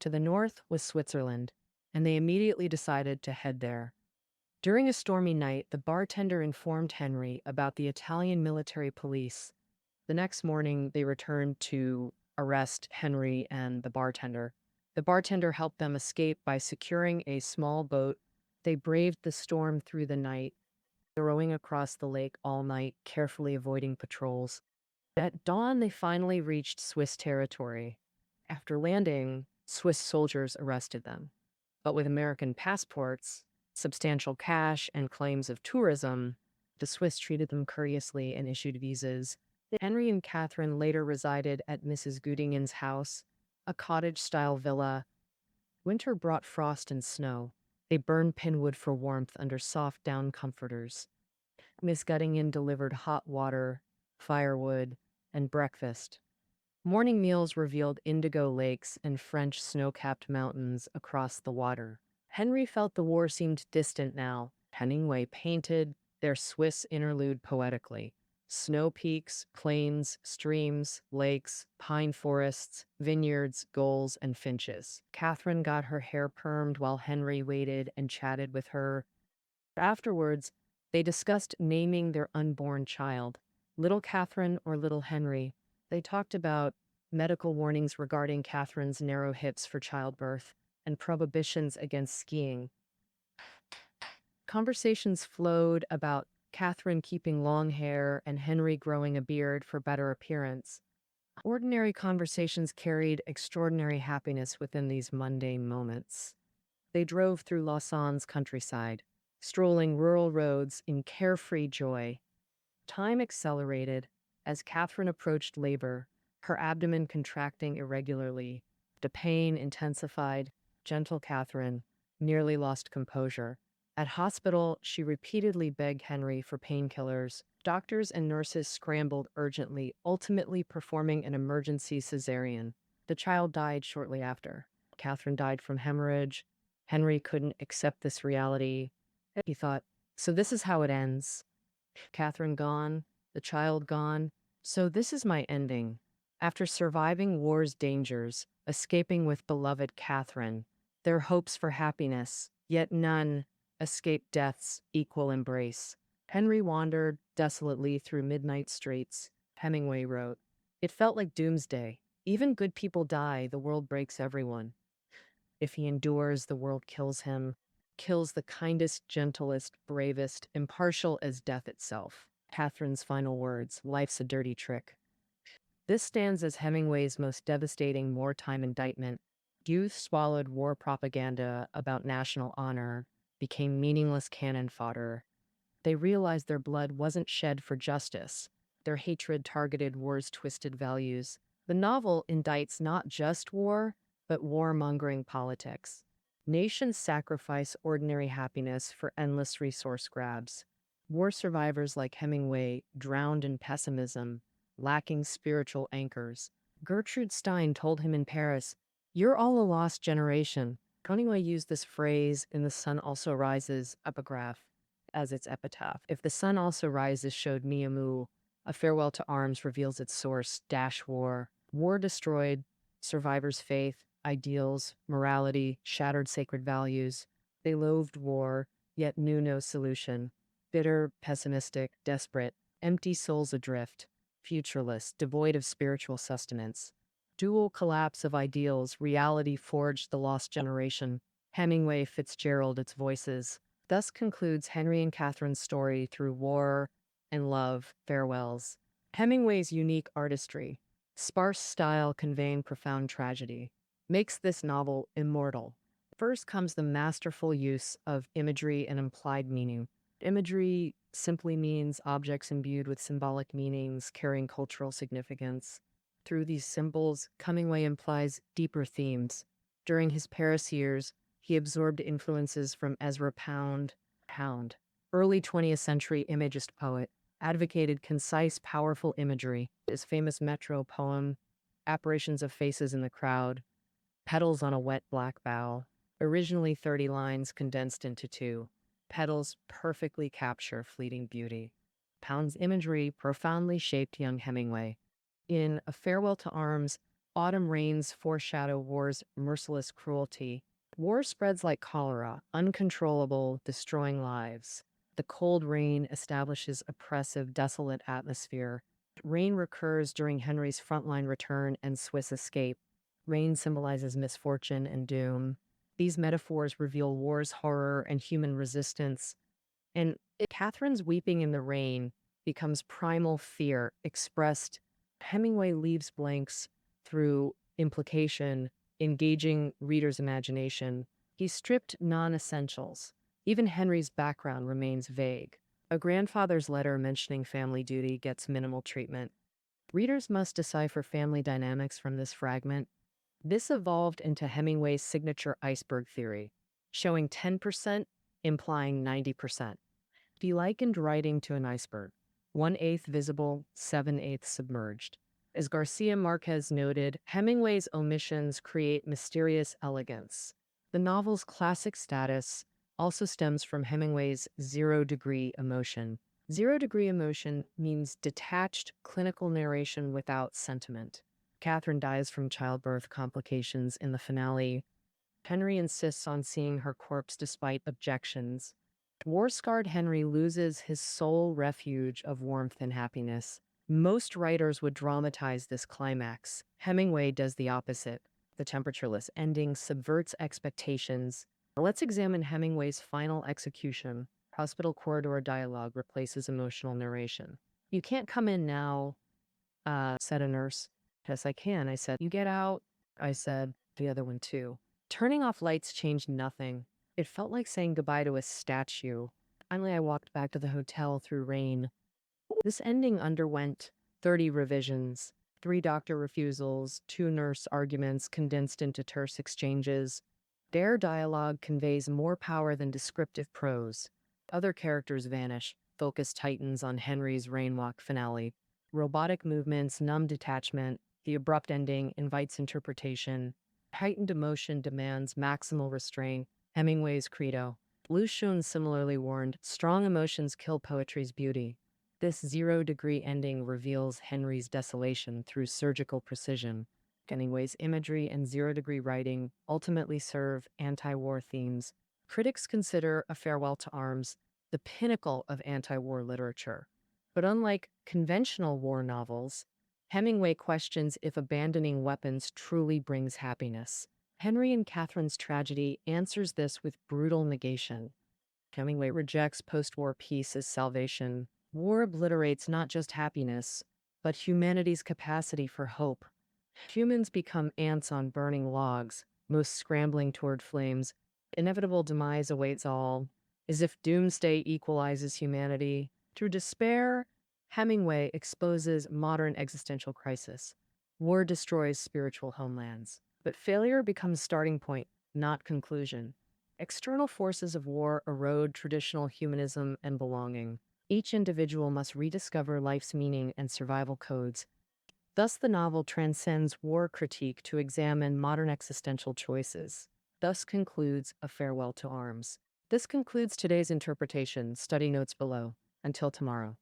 To the north was Switzerland, and they immediately decided to head there. During a stormy night, the bartender informed Henry about the Italian military police. The next morning, they returned to arrest Henry and the bartender. The bartender helped them escape by securing a small boat. They braved the storm through the night, rowing across the lake all night, carefully avoiding patrols. At dawn, they finally reached Swiss territory. After landing, Swiss soldiers arrested them. But with American passports, substantial cash, and claims of tourism, the Swiss treated them courteously and issued visas. Henry and Catherine later resided at Mrs. Goodingen's house, a cottage-style villa. Winter brought frost and snow. They burned pinwood for warmth under soft down comforters. Miss Goodingen delivered hot water, firewood, and breakfast. Morning meals revealed indigo lakes and French snow-capped mountains across the water. Henry felt the war seemed distant now. Hemingway painted their Swiss interlude poetically. Snow peaks, plains, streams, lakes, pine forests, vineyards, gulls, and finches. Catherine got her hair permed while Henry waited and chatted with her. Afterwards, they discussed naming their unborn child, Little Catherine or Little Henry. They talked about medical warnings regarding Catherine's narrow hips for childbirth and prohibitions against skiing. Conversations flowed about Catherine keeping long hair and Henry growing a beard for better appearance. Ordinary conversations carried extraordinary happiness within these mundane moments. They drove through Lausanne's countryside, strolling rural roads in carefree joy. Time accelerated as Catherine approached labor, her abdomen contracting irregularly. The pain intensified. Gentle Catherine nearly lost composure. At hospital, she repeatedly begged Henry for painkillers. Doctors and nurses scrambled urgently, ultimately performing an emergency cesarean. The child died shortly after. Catherine died from hemorrhage. Henry couldn't accept this reality. He thought, so this is how it ends. Catherine gone, the child gone. So this is my ending. After surviving war's dangers, escaping with beloved Catherine, their hopes for happiness, yet none escaped death's equal embrace. Henry wandered desolately through midnight streets. Hemingway wrote, "It felt like doomsday. Even good people die, the world breaks everyone. If he endures, the world kills him, kills the kindest, gentlest, bravest, impartial as death itself." Catherine's final words, "Life's a dirty trick." This stands as Hemingway's most devastating wartime indictment. Youth swallowed war propaganda about national honor, became meaningless cannon fodder. They realized their blood wasn't shed for justice. Their hatred targeted war's twisted values. The novel indicts not just war, but warmongering politics. Nations sacrifice ordinary happiness for endless resource grabs. War survivors like Hemingway drowned in pessimism, lacking spiritual anchors. Gertrude Stein told him in Paris, "You're all a lost generation." Hemingway used this phrase in The Sun Also Rises epigraph as its epitaph. If the sun also rises showed me amu, a farewell to arms reveals its source, war. War destroyed survivors' faith, ideals, morality, shattered sacred values. They loathed war, yet knew no solution. Bitter, pessimistic, desperate, empty souls adrift, futureless, devoid of spiritual sustenance. Dual collapse of ideals, reality forged the lost generation. Hemingway, Fitzgerald, its voices. Thus concludes Henry and Catherine's story through war and love, farewells. Hemingway's unique artistry, sparse style conveying profound tragedy, makes this novel immortal. First comes the masterful use of imagery and implied meaning. Imagery simply means objects imbued with symbolic meanings, carrying cultural significance. Through these symbols, Hemingway implies deeper themes. During his Paris years, he absorbed influences from Ezra Pound, early 20th century imagist poet, advocated concise, powerful imagery. His famous Metro poem, Apparitions of Faces in the Crowd, Petals on a Wet Black Bough, originally 30 lines condensed into 2. Petals perfectly capture fleeting beauty. Pound's imagery profoundly shaped young Hemingway. In A Farewell to Arms, Autumn rains foreshadow war's merciless cruelty. War spreads like cholera, uncontrollable, destroying lives. The cold rain establishes oppressive, desolate atmosphere. Rain recurs during Henry's frontline return and Swiss escape. Rain symbolizes misfortune and doom. These metaphors reveal war's horror and human resistance. And Catherine's weeping in the rain becomes primal fear expressed. Hemingway leaves blanks through implication, engaging readers' imagination. He stripped non-essentials. Even Henry's background remains vague. A grandfather's letter mentioning family duty gets minimal treatment. Readers must decipher family dynamics from this fragment. This evolved into Hemingway's signature iceberg theory, showing 10%, implying 90%. He likened writing to an iceberg, 1/8 visible, 7/8 submerged. As Garcia Marquez noted, Hemingway's omissions create mysterious elegance. The novel's classic status also stems from Hemingway's zero-degree emotion. Zero-degree emotion means detached clinical narration without sentiment. Catherine dies from childbirth complications in the finale. Henry insists on seeing her corpse despite objections. War-scarred Henry loses his sole refuge of warmth and happiness. Most writers would dramatize this climax. Hemingway does the opposite. The temperatureless ending subverts expectations. Let's examine Hemingway's final execution. Hospital corridor dialogue replaces emotional narration. "You can't come in now," said a nurse. "Yes, I can," I said. "You get out," I said. The other one too. Turning off lights changed nothing. It felt like saying goodbye to a statue. Finally, I walked back to the hotel through rain. This ending underwent 30 revisions, 3 doctor refusals, 2 nurse arguments condensed into terse exchanges. Their dialogue conveys more power than descriptive prose. Other characters vanish. Focus tightens on Henry's rainwalk finale. Robotic movements, numb detachment. The abrupt ending invites interpretation. Heightened emotion demands maximal restraint. Hemingway's credo. Lucian similarly warned, strong emotions kill poetry's beauty. This zero-degree ending reveals Henry's desolation through surgical precision. Hemingway's imagery and zero-degree writing ultimately serve anti-war themes. Critics consider A Farewell to Arms the pinnacle of anti-war literature. But unlike conventional war novels, Hemingway questions if abandoning weapons truly brings happiness. Henry and Catherine's tragedy answers this with brutal negation. Hemingway rejects post-war peace as salvation. War obliterates not just happiness, but humanity's capacity for hope. Humans become ants on burning logs, most scrambling toward flames. Inevitable demise awaits all, as if doomsday equalizes humanity. Through despair, Hemingway exposes modern existential crisis. War destroys spiritual homelands, but failure becomes starting point, not conclusion. External forces of war erode traditional humanism and belonging. Each individual must rediscover life's meaning and survival codes. Thus, the novel transcends war critique to examine modern existential choices. Thus concludes A Farewell to Arms. This concludes today's interpretation. Study notes below. Until tomorrow.